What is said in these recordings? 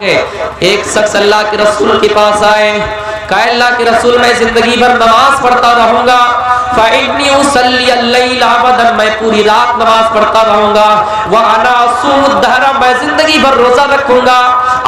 ایک شخص اللہ کے رسول کے پاس آئے، کہا اللہ کے رسول میں زندگی بھر نماز پڑھتا رہوں گا، فإني أصلي الليل أبدا، میں پوری رات نماز پڑھتا رہوں گا، وأنا أصوم الدهر، میں زندگی بھر روزہ رکھوں گا۔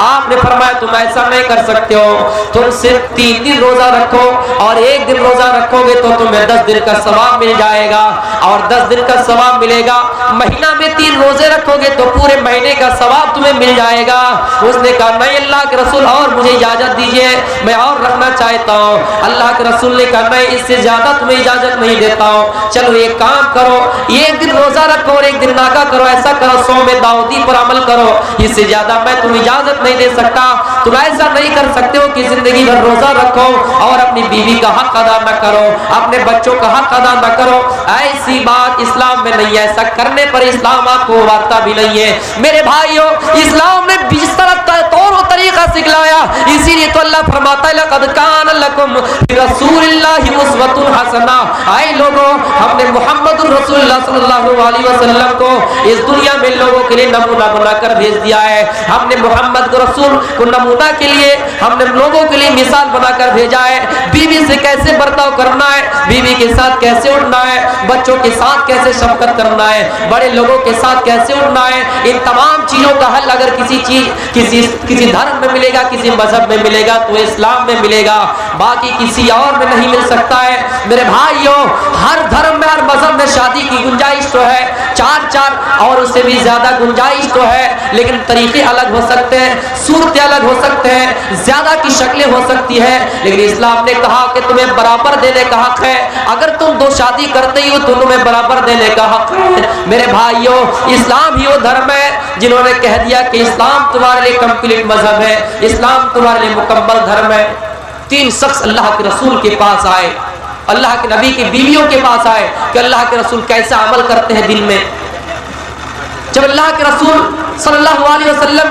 آپ نے فرمایا تم ایسا نہیں کر سکتے ہو، تم صرف 3 دن روزہ رکھو اور 1 دن روزہ رکھو گے تو تمہیں 10 دن کا ثواب مل جائے گا، اور 10 دن کا ثواب ملے گا۔ مہینہ میں 3 روزے رکھو گے تو پورے مہینے کا ثواب تمہیں مل جائے گا۔ اس نے کہا نہیں اللہ کے رسول اور مجھے اجازت دیجئے، میں اور رکھنا چاہتا ہوں۔ اللہ کے رسول نے کہا نہیں اس سے زیادہ تمہیں اجازت نہیں دیتا ہوں، چلو ایک کام کرو، 1 دن روزہ رکھو اور 1 دن ناگا کرو، ایسا کرو صوم داؤدی پر عمل کرو، اس سے زیادہ میں تمہیں اجازت نہیں دے سکتا۔ تم ایسا نہیں کر سکتے ہو کہ زندگی بھر روزہ رکھو اور اپنی بیوی کا حق ادا نہ کرو، اپنے بچوں کا حق ادا نہ کرو، ایسی بات اسلام میں نہیں ہے، ایسا کرنے پر اسلام آپ کو وارتا بھی نہیں ہے۔ میرے بھائیوں اسلام نے جس طرح طور و طریقہ سکھلایا، اسی لیے تو اللہ فرماتا ہے لقد کان لکم فی رسول اللہ اسوۃ حسنہ، اے لوگوں ہم نے محمد رسول اللہ صلی اللہ علیہ وسلم کو اس دنیا میں لوگوں کے لیے نمونہ بنا کر بھیج دیا ہے۔ ہم نے محمد رسول کو نمونہ کے لیے، ہم نے لوگوں کے لیے مثال بنا کر بھیجا ہے، بیوی سے کیسے برتاؤ کرنا ہے، بیوی کے ساتھ کیسے اٹھنا ہے، بچوں کے ساتھ کیسے شفقت کرنا ہے، بڑے لوگوں کے ساتھ کیسے اٹھنا ہے، ان تمام چیزوں کا حل اگر کسی دھرم میں ملے گا، کسی مذہب میں ملے گا تو اسلام میں ملے گا، باقی کسی اور میں نہیں مل سکتا ہے۔ میرے بھائیوں ہر دھرم میں ہر مذہب میں شادی کی گنجائش تو ہے، 4 اور اس سے بھی زیادہ گنجائش تو ہے، لیکن طریقے الگ ہو سکتے ہیں، صورتیں الگ ہو سکتے ہیں، زیادہ کی شکلیں ہو سکتی ہیں، لیکن اسلام نے کہا کہ تمہیں برابر دینے کا حق ہے، اگر تم 2 شادی کرتے ہی ہو تو تمہیں برابر دینے کا حق ہے۔ میرے بھائیوں اسلام ہی وہ دھرم ہے جنہوں نے کہہ دیا کہ اسلام تمہارے لیے کمپلیٹ مذہب ہے، اسلام تمہارے لیے مکمل دھرم ہے۔ 3 شخص اللہ کے رسول کے پاس آئے، اللہ کے نبی کی بیویوں کے پاس آئے کہ اللہ کے رسول کیسا عمل کرتے ہیں دن میں۔ جب اللہ کے رسول صلی اللہ علیہ وسلم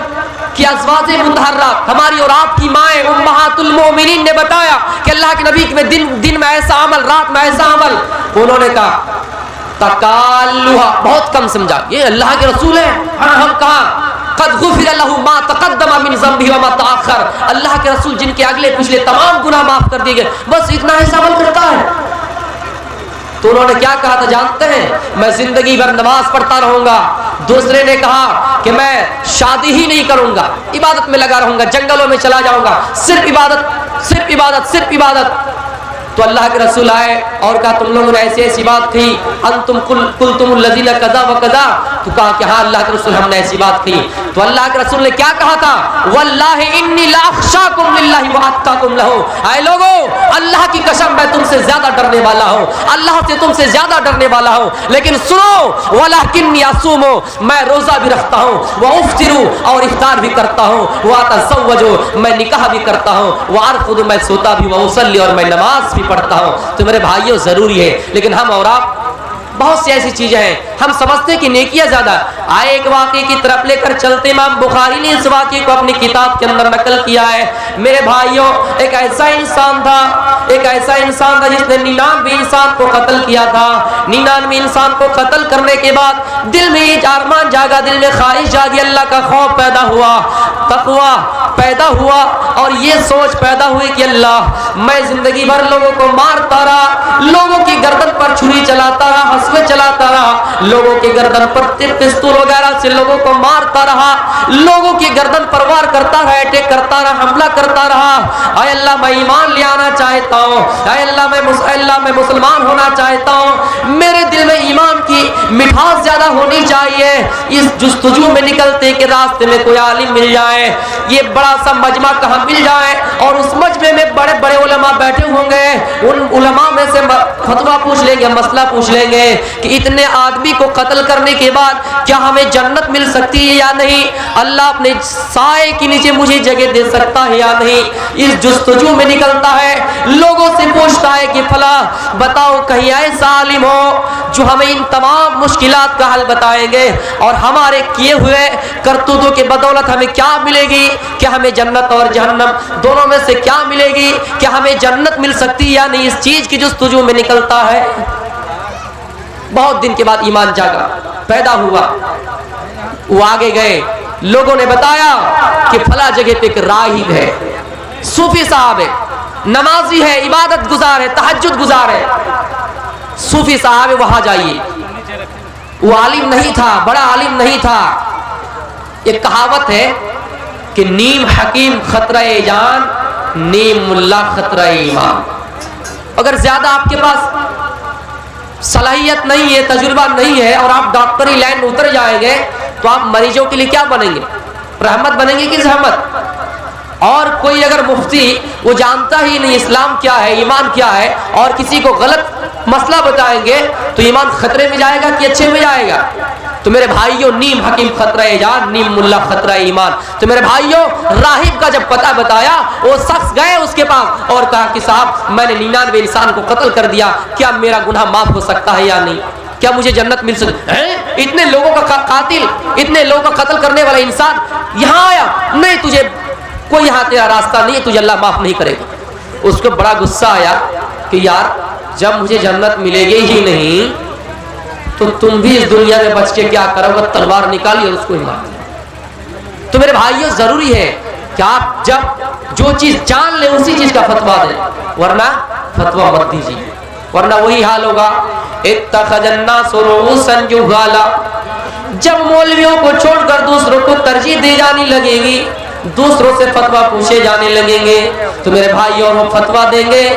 کی ازواج مطہرات ہماری اور آپ کی مائیں امہات المومنین نے بتایا کہ اللہ کے نبی میں دن میں ایسا عمل، رات میں ایسا عمل، انہوں نے کہا تکالوہا، بہت کم سمجھا، یہ اللہ کے رسول ہیں، ہم کہاں قد غفر له ما تقدم من ذنبه وما تاخر، اللہ کے رسول جن کے اگلے پچھلے تمام گناہ معاف کر دیے گئے، بس اتنا ایسا عمل کرتا ہے۔ تو انہوں نے کیا کہا تھا جانتے ہیں؟ میں زندگی بھر نماز پڑھتا رہوں گا۔ دوسرے نے کہا کہ میں شادی ہی نہیں کروں گا، عبادت میں لگا رہوں گا، جنگلوں میں چلا جاؤں گا، صرف عبادت صرف عبادت صرف عبادت۔ تو اللہ کے رسول آئے اور کہا تم لوگوں نے ایسی ایسی بات کہی، انتم قلتم الذین کذا وکذا، تو کہا کہ ہاں اللہ کے رسول ہم نے ایسی بات کہی۔ تو اللہ کے رسول نے کیا کہا تھا؟ واللہ انی لاخشاکم للہ واتقاکم لہ، اے لوگو اللہ کی قسم میں تم سے زیادہ ڈرنے والا ہوں، اللہ سے تم سے زیادہ ڈرنے والا ہوں، لیکن سنو ولکنی اصوم، میں روزہ بھی رکھتا ہوں، وافطر اور افطار بھی کرتا ہوں، واتزوج میں نکاح بھی کرتا ہوں، وارقد میں سوتا بھی، واصلی اور میں نماز بھی پڑھتا ہوں۔ تو میرے بھائیوں ضروری ہے، لیکن ہم اور آپ بہت سی ایسی چیزیں ہیں ہم سمجھتے ہیں کہ نیکیاں زیادہ۔ آئے ایک واقعے کی طرف لے کر چلتے، امام بخاری نے اس واقعے کو اپنی کتاب کے اندر نقل کیا ہے۔ میرے بھائیوں ایک ایسا انسان تھا جس نے 99 انسان کو قتل کیا تھا۔ 99 انسان کو قتل کرنے کے بعد دل میں یہ ارمان جاگا، دل میں خواہش جاگی، اللہ کا خوف پیدا ہوا، تقویٰ پیدا ہوا، اور یہ سوچ پیدا ہوئی کہ اللہ میں زندگی بھر لوگوں کو مارتا رہا، لوگوں کی گردن پر چھری چلاتا رہا، ہنسوے چلاتا رہا، لوگوں کی گردن پر پستول وغیرہ سے لوگوں کو مارتا رہا، لوگوں کی گردن پر وار کرتا رہا، اٹیک کرتا رہا، حملہ کرتا رہا۔ اے اللہ میں ایمان لے آنا چاہتا ہوں، اے اللہ میں مسلمان ہونا چاہتا ہوں، میرے دل میں ایمان کی مٹھاس زیادہ ہونی چاہیے۔ اس جستجو میں نکلتے کہ راستے میں کوئی عالم مل جائے، یہ بڑا سا مجمع کہاں مل جائے، اور اس مجمع میں بڑے بڑے علماء بیٹھے ہوں گے، ان علماء میں سے فتویٰ پوچھ لیں گے، مسئلہ پوچھ لیں گے کہ اتنے آدمی کو قتل کرنے کے بعد کیا ہمیں جنت مل سکتی ہے یا نہیں، اللہ اپنے سائے کے نیچے مجھے جگہ دے سکتا ہے یا نہیں۔ اس جستجو میں نکلتا ہے، لوگوں سے پوچھتا ہے کہ فلاں بتاؤ کہیں ایسا عالم ہو جو ہمیں ان تمام مشکلات کا حل بتائیں گے، اور ہمارے کیے ہوئے کرتوتوں کے بدولت ہمیں کیا ملے گی، کہ ہمیں جنت اور جہنم دونوں میں سے کیا ملے گی، کہ ہمیں جنت مل سکتی یا نہیں، اس چیز کی جستجو میں نکلتا ہے۔ بہت دن کے بعد ایمان جاگا، پیدا ہوا، وہ آگے گئے، लोगों ने बताया कि फला जगह पे एक राहिब है, सूफी साहब है, नमाजी है, इबादत गुजार है, तहज्जुद गुजार है, सूफी साहब है, वहां जाइए। वो आलिम नहीं था, बड़ा आलिम नहीं था। एक कहावत है कि नीम हकीम खतरा जान, नीम मुल्ला खतरा ईमान। अगर ज्यादा आपके पास सलाहियत नहीं है, तजुर्बा नहीं है और आप डॉक्टरी लाइन में उतर जाएंगे तो आप मरीजों के लिए क्या बनेंगे? रहमत बनेंगे कि जहमत? और कोई अगर मुफ्ती वो जानता ही नहीं इस्लाम क्या है, ईमान क्या है, और किसी को गलत मसला बताएंगे तो ईमान खतरे में जाएगा कि अच्छे में जाएगा? तो मेरे भाइयों, नीम हकीम खतरा जान, नीम मुल्ला खतरा ईमान। तो मेरे भाइयों, राहिब का जब पता बताया, वो शख्स गए उसके पास और कहा कि साहब मैंने 99 इंसान को कत्ल कर दिया, क्या मेरा गुनाह माफ हो सकता है या नहीं? क्या मुझे जन्नत मिल सकती है? इतने लोगों का कातिल, इतने लोगों का कत्ल करने वाला इंसान यहाँ आया, नहीं तुझे कोई यहाँ तेरा रास्ता नहीं है, तुझे अल्लाह माफ नहीं करेगा। उसको बड़ा गुस्सा आया कि यार जब मुझे जन्नत मिलेगी ही नहीं तो तुम भी इस दुनिया में बच के क्या करोगे? तलवार निकाली और उसको ही मार दिया। तो मेरे भाइयों, जरूरी है कि आप जब जो चीज जान ले उसी चीज का फतवा दें, वरना फतवा मत दीजिए, वरना वही हाल होगा। इत्तखज़न्नासु रुऊसन जुहाला, जब मौलवियों को छोड़कर दूसरों को तरजीह दी जाने लगेगी, दूसरों से फतवा पूछे जाने लगेंगे, तो मेरे भाइयों वो फतवा देंगे,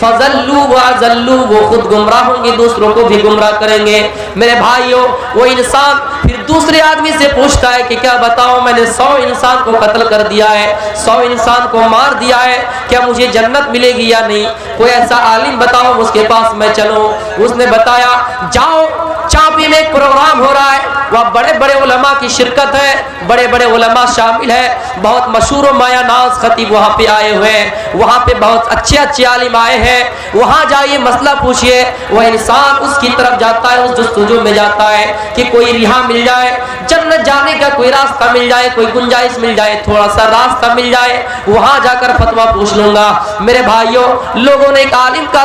फज़ल्लू व अज़ल्लू, वो खुद गुमराह होंगे, दूसरों को भी गुमराह करेंगे। मेरे भाइयों, वो इंसान फिर दूसरे आदमी से पूछता है कि क्या बताओ, मैंने 100 इंसान को कत्ल कर दिया है, 100 इंसान को मार दिया है, क्या मुझे जन्नत मिलेगी या नहीं? कोई ऐसा आलिम बताओ, उसके पास मैं चलूं। उसने बताया, जाओ, चापी में एक प्रोग्राम हो रहा है, वहाँ बड़े बड़े उलमा की शिरकत है, बड़े बड़े उलमा शामिल है, बहुत मशहूर माया नाज खतीब वहाँ पे आए हुए हैं, वहाँ पे बहुत अच्छे अच्छे आलिम आए हैं, वहाँ जाइए, मसला पूछिए। वह इंसान उसकी तरफ जाता है, उस जस्तुजू में जाता है कि कोई रिहा मिल जाए, जन्नत जाने का कोई रास्ता मिल जाए, कोई गुंजाइश मिल जाए, थोड़ा सा रास्ता मिल जाए, वहाँ जाकर फतवा पूछ लूंगा। मेरे भाइयों, लोगों ने एक आलिम का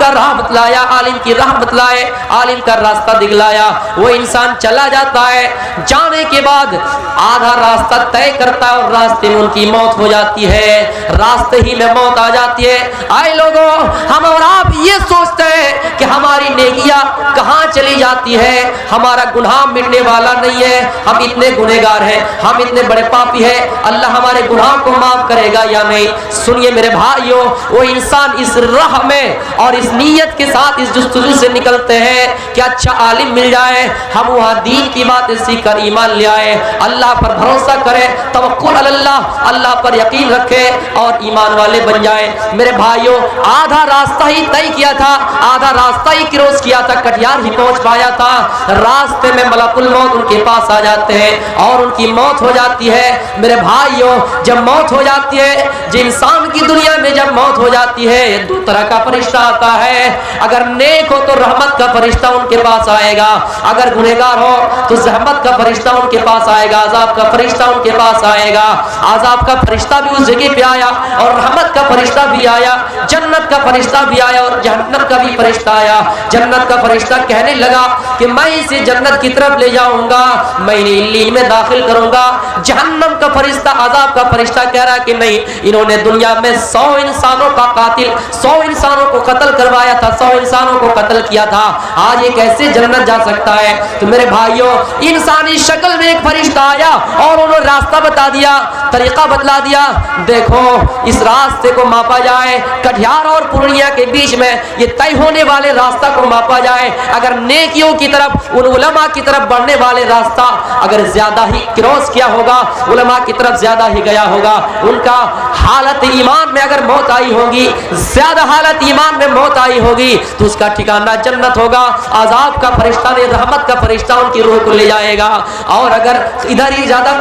राह बतलाया, आलिम की राह बतलाए, आलिम का रास्ता दिखलाया। वो इंसान चला जाता है, जाने के बाद आधा रास्ता तय करता है और रास्ते में उनकी मौत हो जाती है, रास्ते ही में मौत आ जाती है। आए लोगों, हम और आप ये सोचते हैं कि हमारी नेकियां कहाँ चली जाती है, हमारा गुनाह मिटने वाला नहीं है, हम इतने गुनहगार हैं, हम इतने बड़े पापी हैं, अल्लाह हमारे गुनाह को माफ करेगा या नहीं? सुनिए मेरे भाइयों, वो इंसान इस राह में और इस नीयत के साथ इस जुस्तजू से निकलते हैं कि अच्छा आलिम मिल जाए, हम वहाँ दीन की बातें सीख कर ईमान ले आए, अल्लाह पर भरोसा करें, तवक्कुल अल्लाह, अल्लाह पर यकीन रखें और ईमान वाले बन जाए। मेरे भाइयों, आधा रास्ता ही तय किया था, आधा रास्ता ही क्रॉस किया था, कटिहार ही पहुंच पाया था, रास्ते में मलकुल मौत उनके पास आ जाते हैं और उनकी मौत हो जाती है। मेरे भाइयों, जब मौत हो जाती है, जिस इंसान की दुनिया में जब मौत हो जाती है, दो तरह का फरिश्ता आता है। अगर नेक हो तो रहमत का फरिश्ता उनके पास आएगा, अगर गुनहगार हो तो रहमत का फरिश्ता उनके पास आएगा, अजाब का फरिश्ता उनके पास आएगा। अजाब का फरिश्ता भी उस जगह पे आया और रहमत का फरिश्ता भी आया, जन्नत का फरिश्ता भी आया और जहन्नम का भी फरिश्ता आया। जन्नत का फरिश्ता कहने लगा कि मैं इसे जन्नत की तरफ ले जाऊंगा, मैं इन्हें इल्लीन में दाखिल करूंगा। जहन्नम का फरिश्ता, अजाब का फरिश्ता कह रहा कि नहीं, इन्होंने दुनिया में 100 इंसानों का कातिल, 100 इंसानों को कत्ल करवाया था, 100 इंसानों को कत्ल किया था, आज ये कैसे जन्नत जा सकता है? तो मेरे भाइयों, इंसानी शक्ल में एक फरिश्ता आया और उन्होंने रास्ता बता दिया, तरीका बतला दिया। देखो, इस रास्ते को मापा जाए, कटिहार और पूर्णिया के बीच में ये तय होने वाले रास्ता को मापा जाए, अगर नेकियों की तरफ, उन उलमा की तरफ बढ़ने वाले रास्ता अगर ज्यादा ही क्रॉस किया होगा, उलमा की तरफ ज्यादा ही गया होगा, उनका हालत ईमान में अगर मौत आई होगी, ज्यादा हालत ईमान में मौत आई होगी, तो उसका ठिकाना जन्नत होगा। अजाब का फरिश्ता ने, रहमत का फरिश्ता उनकी रूह को ले जाएगा। और अगर इधर ही ज्यादा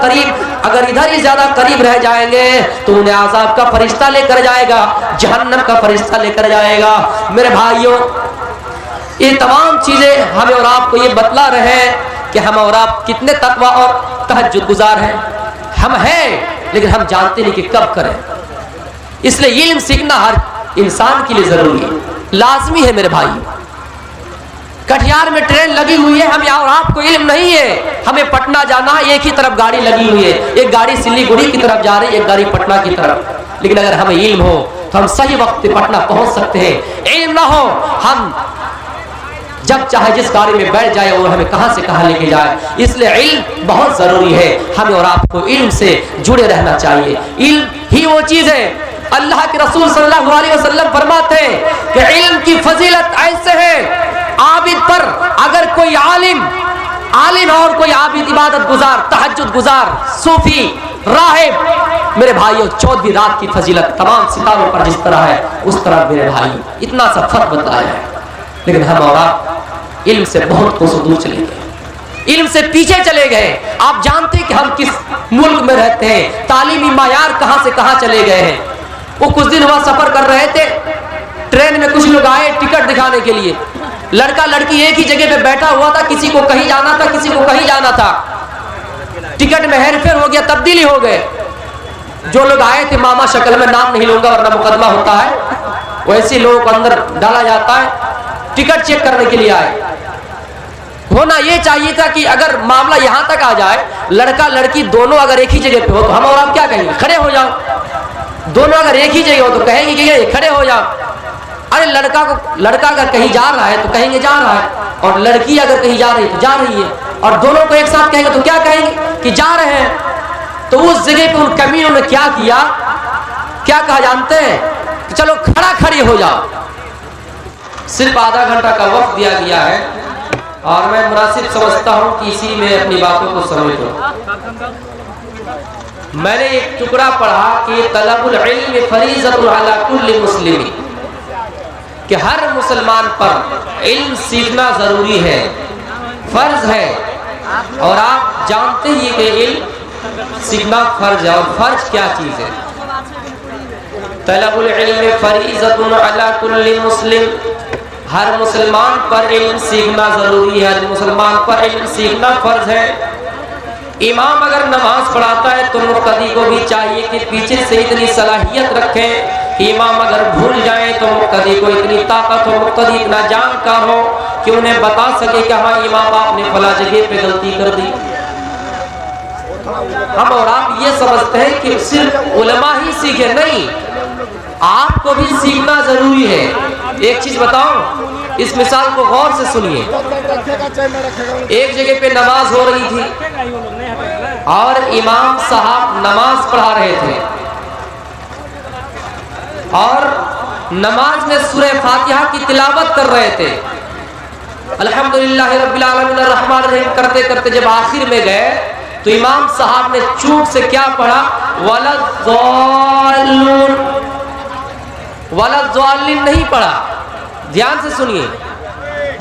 करीब रह जाएंगे तो उन्हें अजाब का फरिश्ता लेकर जाएगा, जहन्नम का फरिश्ता लेकर जाएगा। मेरे भाइयों, ये तमाम चीजें हमें और आपको ये बतला रहे हैं कि हम और आप कितने तकवा और तहज्जुद गुजार हैं। हम हैं, लेकिन हम जानते नहीं कि कब करें। इसलिए इल्म सीखना हर इंसान के लिए जरूरी है, लाजमी है। मेरे भाई, कटिहार में ट्रेन लगी हुई है, हमें और आपको इल्म नहीं है, हमें पटना जाना है, एक ही तरफ गाड़ी लगी हुई है, एक गाड़ी सिलीगुड़ी की तरफ जा रही है, एक गाड़ी पटना की तरफ। लेकिन अगर हमें इल्म हो तो हम सही वक्त पे पटना पहुंच सकते हैं। इल्म ना हो, हम जब चाहे जिस गाड़ी में बैठ जाए और हमें कहां से कहां लेके जाए। इसलिए इल्म बहुत जरूरी है, हमें और आपको इल्म से जुड़े रहना चाहिए। इल्म ही वो चीज है, अल्लाह के रसूल सल्लल्लाहु अलैहि वसल्लम फरमाते हैं कि इल्म की फजीलत ऐसे है, आबिद पर अगर कोई आलिम और कोई आबिद, इबादत गुजार, तहज्जुद गुजार, सूफी, राहिब, मेरे भाइयों 14वीं रात की फजीलत तमाम सितारों पर जिस तरह है उस तरह मेरे भाइयों इतना सा फर्क बताया है। लेकिन हम और आप इल्म से बहुत कोसों दूर चले गए, इल्म से पीछे चले गए। आप जानते हैं कि हम किस मुल्क में रहते हैं, तालीमी मायार कहां से कहां चले गए हैं। वो कुछ दिन हुआ सफर कर रहे थे, ट्रेन में कुछ लोग आए टिकट दिखाने के लिए, लड़का लड़की एक ही जगह पे बैठा हुआ था, किसी को कहीं जाना था, किसी को कहीं जाना था, टिकट में हेरफेर हो गया, तब्दीली हो गए। जो लोग आए थे मामा शक्ल में, नाम नहीं लूंगा वरना मुकदमा होता है, वैसे लोगों को अंदर डाला जाता है, टिकट चेक करने के लिए आए। होना ये चाहिए था कि अगर मामला यहां तक आ जाए, लड़का लड़की दोनों अगर एक ही जगह पे हो तो हम और आप क्या कहेंगे, खड़े हो जाओ। दोनों अगर एक ही जगह हो तो कहेंगे कि खड़े हो जाओ। अरे लड़का अगर कहीं जा रहा है तो कहेंगे जा रहा है, और लड़की अगर कहीं जा रही है तो जा रही है, और दोनों को एक साथ कहेंगे तो क्या कहेंगे कि जा रहे हैं। तो उस जगह पे उन कमीनों ने क्या किया, क्या कहा जानते हैं कि चलो खड़ा खड़ी हो जाओ। सिर्फ आधा घंटा का वक्त दिया गया है और मैं मुनासिब समझता हूं कि इसी में अपनी बातों को समझ लो। मैंने एक टुकड़ा पढ़ा कि तलबुल इल्म फरीज़तुन अला कुल्लि मुस्लिम, कि हर मुसलमान पर इल्म सीखना जरूरी है, फर्ज है। और आप जानते ही कि इल्म सीखना फर्ज है, और फर्ज क्या चीज है। तलबुल इल्म फरीज़तुन अला कुल्लि मुस्लिम, हर मुसलमान पर इल्म सीखना जरूरी है, हर मुसलमान पर इल्म सीखना फर्ज है। इमाम अगर नमाज पढ़ाता है तो मुक्तदी को भी चाहिए कि पीछे से इतनी सलाहियत रखें। इमाम अगर भूल जाए तो मुक्तदी को इतनी ताकत हो, मुक्तदी इतना जानकार हो कि उन्हें बता सके कि हाँ इमाम आपने फला जगह पे गलती कर दी। हम और आप ये समझते हैं कि सिर्फ उलमा ही सीखे, नहीं, आपको भी सीखना जरूरी है। एक चीज बताओ, इस मिसाल को गौर से सुनिए। एक जगह पे नमाज हो रही थी और इमाम साहब नमाज पढ़ा रहे थे और नमाज में सूरह फातिहा की तिलावत कर रहे थे। अल्हम्दुलिल्लाह रब्बिल आलमीन अर्रहमान अर्रहीम करते करते जब आखिर में गए तो इमाम साहब ने चूक से क्या पढ़ा, वलद्दाल्लीन नहीं पढ़ा। ध्यान से सुनिए,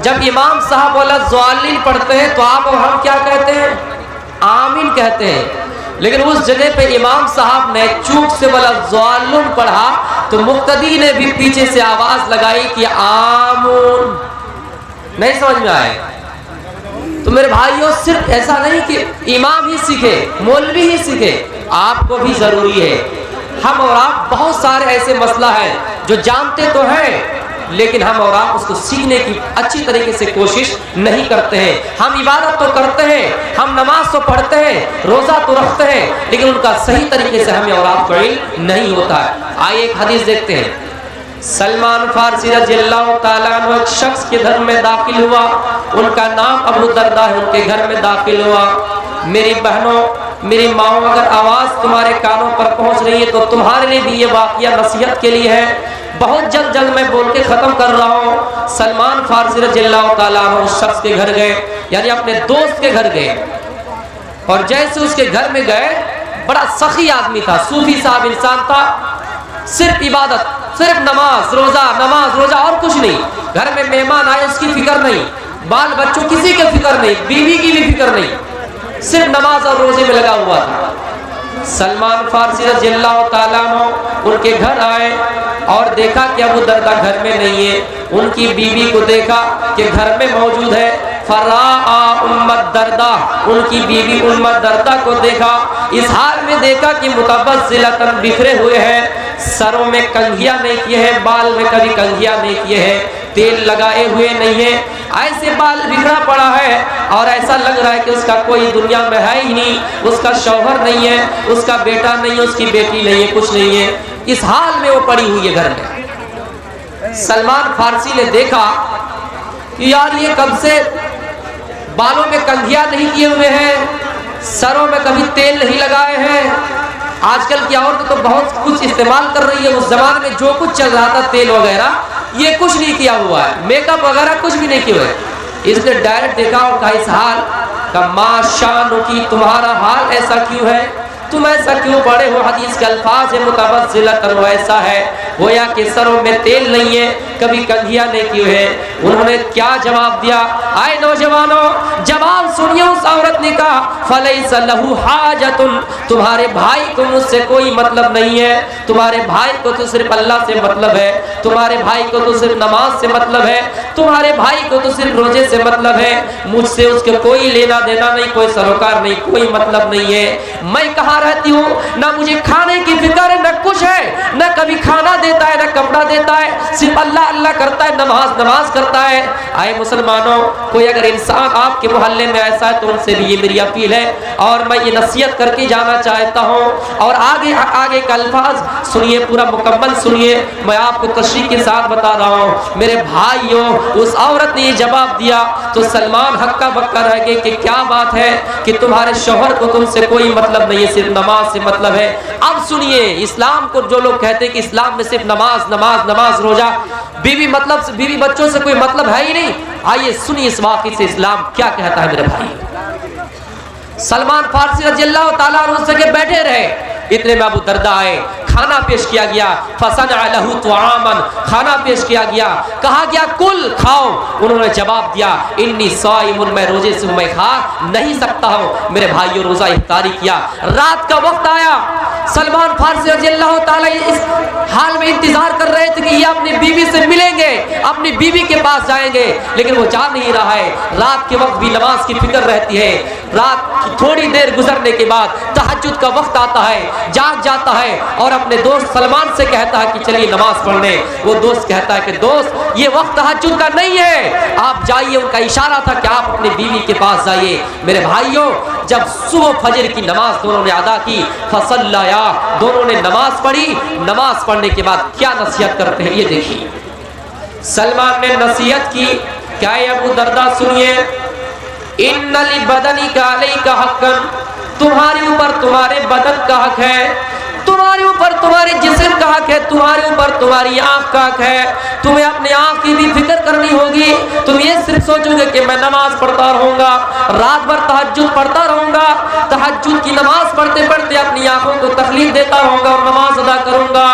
जब इमाम साहब वलद्दाल्लीन पढ़ते हैं तो आप और हम क्या कहते हैं, आमीन कहते हैं। लेकिन उस जगह पे इमाम साहब ने चूक से वलद्दाल्लीन पढ़ा तो मुक्तदी ने भी पीछे से आवाज लगाई कि आमून। नहीं समझ में आए? तो मेरे भाइयों, सिर्फ ऐसा नहीं कि इमाम ही सीखे, मौलवी ही सीखे, आपको भी जरूरी है। हम और आप बहुत सारे ऐसे मसला है जो जानते तो हैं लेकिन हम और आप उसको सीखने की अच्छी तरीके से कोशिश नहीं करते हैं। हम इबादत तो करते हैं, हम नमाज तो पढ़ते हैं, रोजा तो रखते हैं, लेकिन उनका सही तरीके से हमें और आपको इल्म नहीं होता है। आइए एक हदीस देखते हैं। सलमान फारसी रज़ियल्लाहु ताला अन्हु एक शख्स के घर में दाखिल हुआ, उनका नाम अबू दरदा है, उनके घर में दाखिल हुआ। मेरी बहनों, मेरी माओ, अगर आवाज़ तुम्हारे कानों पर पहुंच रही है तो तुम्हारे लिए भी ये वाक़या नसीहत के लिए है। बहुत जल्द मैं बोल के ख़त्म कर रहा हूँ। सलमान फारसी रज़ियल्लाहु ताला अन्हु उस शख्स के घर गए, यानी अपने दोस्त के घर गए, और जैसे उसके घर में गए, बड़ा सखी आदमी था, सूफी साहब इंसान था, सिर्फ इबादत, सिर्फ नमाज रोजा और कुछ नहीं। घर में मेहमान आए उसकी फिक्र नहीं, बाल बच्चों किसी की फिक्र नहीं, बीवी की भी फिक्र नहीं, सिर्फ नमाज और रोजे में लगा हुआ था। सलमान फारसी रज़ियल्लाहु ताला अन्हु उनके घर आए और देखा कि अबू दरदा घर में नहीं है। उनकी बीवी को देखा कि घर में मौजूद है। फराआ उम्मत दरदा, उनकी बीवी उम्मत दरदा को देखा, इस हाल में देखा कि मुतबस्सिलतन बिखरे हुए हैं, सरों में कंघियां नहीं किए हैं, बाल में कभी कंघियां नहीं किए हैं, तेल लगाए हुए नहीं है, ऐसे बाल बिगड़ा पड़ा है और ऐसा लग रहा है कि उसका कोई दुनिया में है ही नहीं, उसका शौहर नहीं है, उसका बेटा नहीं है, उसकी बेटी नहीं है, कुछ नहीं है। इस हाल में वो पड़ी हुई है घर में। सलमान फारसी ने देखा कि यार ये कब से बालों में कंघियां नहीं किए हुए हैं, सरों में कभी तेल नहीं लगाए हैं। आजकल की औरत तो बहुत कुछ इस्तेमाल कर रही है, उस जमाने में जो कुछ चल रहा था तेल वगैरह, ये कुछ नहीं किया हुआ है, मेकअप वगैरह कुछ भी नहीं किया हुआ है। इसने डायरेक्ट देखा और कहा इस हाल का माशानु की तुम्हारा हाल ऐसा क्यों है, तुम ऐसा क्यों पड़े हो। हदीस के अल्फाज है मुतबस्सिलतन, ऐसा है गोया कि सरों में तेल नहीं है, कभी कंघियां नहीं की है। उन्होंने क्या जवाब दिया, आए नौजवानों जवाब सुनिए। उस औरत ने कहा फलैसा लहू हाजतुन, तुम्हारे भाई को मुझसे कोई मतलब नहीं है, तुम्हारे भाई को तो सिर्फ अल्लाह से मतलब है, तुम्हारे भाई को तो सिर्फ नमाज से मतलब है, तुम्हारे भाई को तो सिर्फ रोजे से मतलब है, मुझसे उसके कोई लेना देना नहीं, कोई सरोकार नहीं, कोई मतलब नहीं है। मैं कहाँ रहती हूँ, ना मुझे खाने की फिक्र है, न कुछ है, न कभी खाना देता है, न कपड़ा देता है, सिर्फ अल्लाह अल्लाह करता है, नमाज नमाज करता है। आए मुसलमानों, कोई अगर इंसान आपके मोहल्ले में ऐसा है तो उनसे भी ये मेरी अपील है और मैं ये नसीहत करके जाना चाहता हूँ। और आगे आगे का अल्फाज सुनिए, पूरा मुकम्मल सुनिए, मैं आपको तशरीह के साथ बता रहा हूँ। मेरे भाइयों, उस औरत ने ये जवाब दिया तो सलमान हक्का बक्का रह गए कि क्या बात है कि तुम्हारे शौहर को तुमसे कोई मतलब नहीं है, सिर्फ नमाज से मतलब है। अब सुनिए, इस्लाम को जो लोग कहते हैं कि इस्लाम में सिर्फ नमाज नमाज नमाज रोजा, बीवी मतलब बीवी बच्चों से कोई मतलब है ही नहीं, आइए सुनिए इस वाक़ई से इस्लाम क्या कहता है। मेरे भाई सलमान फारसी रज़ियल्लाहु ताला अन्हु से के बैठे रहे, इतने में अबू दरदा आए, खाना पेश किया गया, फसनअ लहू तुआमन, खाना पेश किया गया, कहा गया कुल खाओ। उन्होंने जवाब दिया इन्नी साइमुन, मैं रोजे से मैं खा नहीं सकता हूँ। मेरे भाइयों, रोजा इफ्तारी किया, रात का वक्त आया, सलमान फारसी रज़ियल्लाहु ताला इस हाल में इंतजार कर रहे थे कि ये अपनी बीवी से मिलेंगे, अपनी बीवी के पास जाएंगे, लेकिन वो जा नहीं रहा है। रात के वक्त भी नमाज की फिक्र रहती है, रात की थोड़ी देर गुजरने के बाद तहज्जुद का वक्त आता है, जाग जाता है और अपने दोस्त सलमान से कहता है कि चलिए नमाज पढ़ने। वो दोस्त कहता है कि दोस्त ये वक्त तहज्जुद का नहीं है, आप जाइए। उनका इशारा था कि आप अपनी बीवी के पास जाइए। मेरे भाइयों, जब सुबह फजर की नमाज दोनों ने अदा की, फसल्लाया, दोनों ने नमाज पढ़ी। नमाज पढ़ने के बाद क्या नसीहत करते हैं ये देखिए। सलमान ने नसीहत की, क्या है अबू दरदा सुनिए, इन्ना लि बदनिका अलैका हक्कन, तुम्हारे ऊपर तुम्हारे बदन का हक है, तुम्हारे ऊपर तुम्हारे जिस्म का हक है, तुम्हारे ऊपर तुम्हारी आंख का हक है। तुम्हें अपने आंख की भी फिक्र करनी होगी। तुम ये सिर्फ सोचोगे कि मैं नमाज पढ़ता रहूंगा, रात भर तहज्जुद पढ़ता रहूंगा, तहज्जुद की नमाज पढ़ते पढ़ते अपनी आंखों को तकलीफ देता रहूंगा और नमाज अदा करूंगा।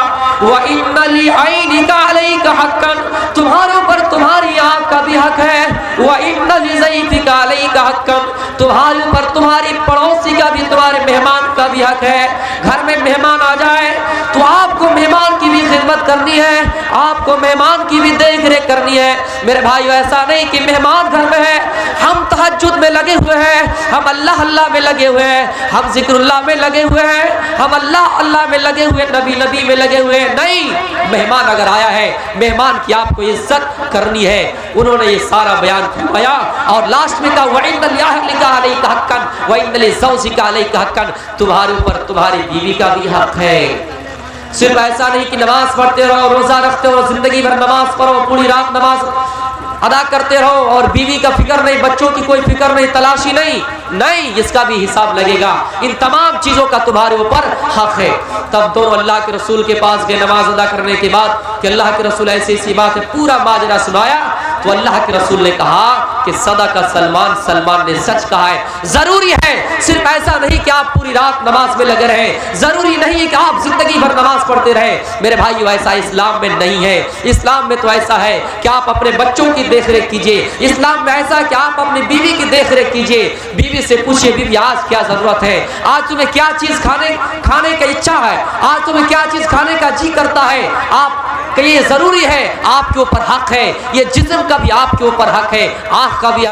व इन्ना लि ऐनिका अलैका हक्कन, तुम्हारे ऊपर तुम्हारी आंख का भी हक है। व इन्ना लि ज़ैफिका अलैका हक्कन, तुम्हारे ऊपर तुम्हारी पड़ोसी का भी, तुम्हारे मेहमान का भी हक है। घर में मेहमान आ जाए तो आपको मेहमान की भी खिदमत करनी है, आपको मेहमान की भी देख रेख करनी है। मेरे भाइयों, ऐसा नहीं कि मेहमान घर में है, हम तहज्जुद में लगे हुए हैं, हम अल्लाह अल्लाह में लगे हुए हैं, हम जिक्रुल्लाह में लगे हुए हैं, हम अल्लाह अल्लाह में लगे हुए, नबी नबी में लगे हुए हैं। नहीं, मेहमान अगर आया है, मेहमान की आपको इज्जत करनी है। उन्होंने ये सारा बयान किया और लास्ट में कहा व इन्ना लि अहलिका अलैका हक्कन व इन्ना लि ज़ौजिका अलैका हक्कन, तुम्हारे ऊपर तुम्हारी बीवी का भी हक है। सिर्फ ऐसा नहीं कि नमाज पढ़ते रहो, रोजा रखते हो, जिंदगी भर नमाज पढ़ो, पूरी रात नमाज अदा करते रहो और बीवी का फिक्र नहीं, बच्चों की कोई फिक्र नहीं, तलाशी नहीं, इसका भी हिसाब लगेगा। इन तमाम चीजों का तुम्हारे ऊपर हक है। तब दोनों अल्लाह के रसूल के पास गए नमाज अदा करने के बाद कि अल्लाह के रसूल ऐसी ऐसी बात है, पूरा माजरा सुनाया। तो अल्लाह के रसूल ने कहा कि सदाका सलमान, सलमान ने सच कहा है। जरूरी है सिर्फ ऐसा नहीं कि आप पूरी रात नमाज में लगे रहे, जरूरी नहीं कि आप जिंदगी भर नमाज पढ़ते रहे। मेरे भाइयों, ऐसा इस्लाम में नहीं है। इस्लाम में तो ऐसा है कि आप अपने बच्चों की देखरेख कीजिए। इस्लाम में ऐसा है कि आप अपनी बीवी की देखरेख कीजिए। बीवी से पूछिए, बीवी आज क्या जरूरत है, आज तुम्हें क्या चीज खाने की इच्छा है, आज तुम्हें क्या चीज खाने का जी करता है। आप कि ये जरूरी है, आपके ऊपर हक है, ये जिस्म का भी आपके ऊपर हक है, आंख का भी